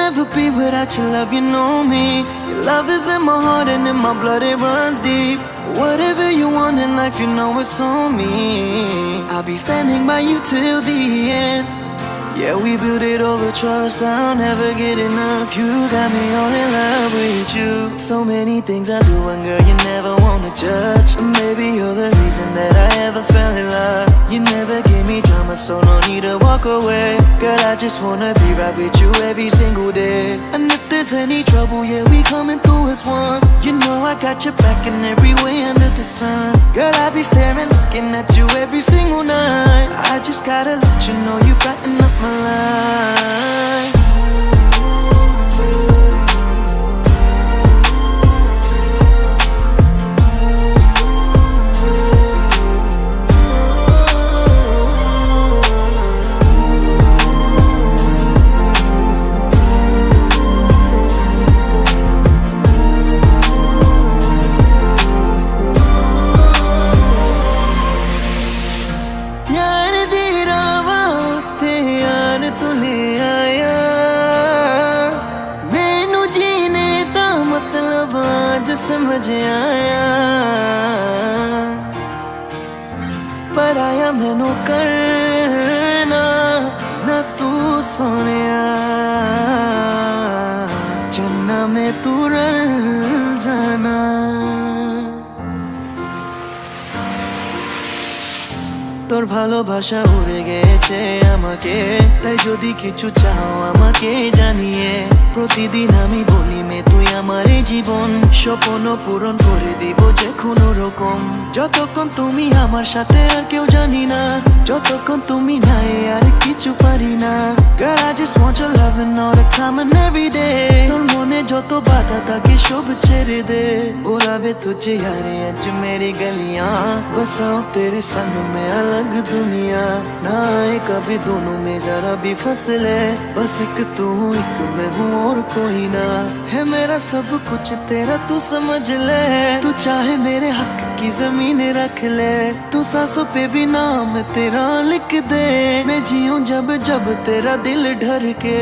never be without your love, you know me. Your love is in my heart and in my blood, it runs deep. Whatever you want in life, you know it's on me. I'll be standing by you till the end. Yeah, we built it over trust, I'll never get enough. You got me all in love with you. So many things I do and girl, you never wanna judge. And maybe you're the reason that I ever fell in love. You never gave me drama, so no need to walk away. Girl, I just wanna be right with you every single day. And if there's any trouble, yeah, we coming through as one. You know I got your back in every way under the sun. Girl, I be staring, looking at you every single night. I just gotta let you know you brighten up my life. समझ आया पर आया मैनू करना ना तू सोनिया चन्ना में तू रल जाना তোর ভালোবাসা উড়ে গেছে আমাকে তাই যদি কিছু চাও আমাকে জানিয়ে প্রতিদিন আমি বলি মে তুই আমার জীবন স্বপ্ন পূরণ করে দিব যে কোনো রকম যতক্ষণ তুমি আমার সাথে আর কেউ জানি না যতক্ষণ তুমি নাই আর কিছু পারি না Girl I just want your loving all the time and every day তোর মনে যত বাধা থাকে সব ছেড়ে দে बुलावे तुझे यारे आज मेरी गलियां बसाओ तेरे संग में अलग दुनिया ना आए कभी दोनों में जरा भी फसले बस एक तू एक मैं हूँ और कोई ना है मेरा सब कुछ तेरा तू समझ ले तू चाहे मेरे हक की जमीन रख ले तू सांसों पे भी नाम तेरा लिख दे मैं जीऊं जब जब तेरा दिल धड़के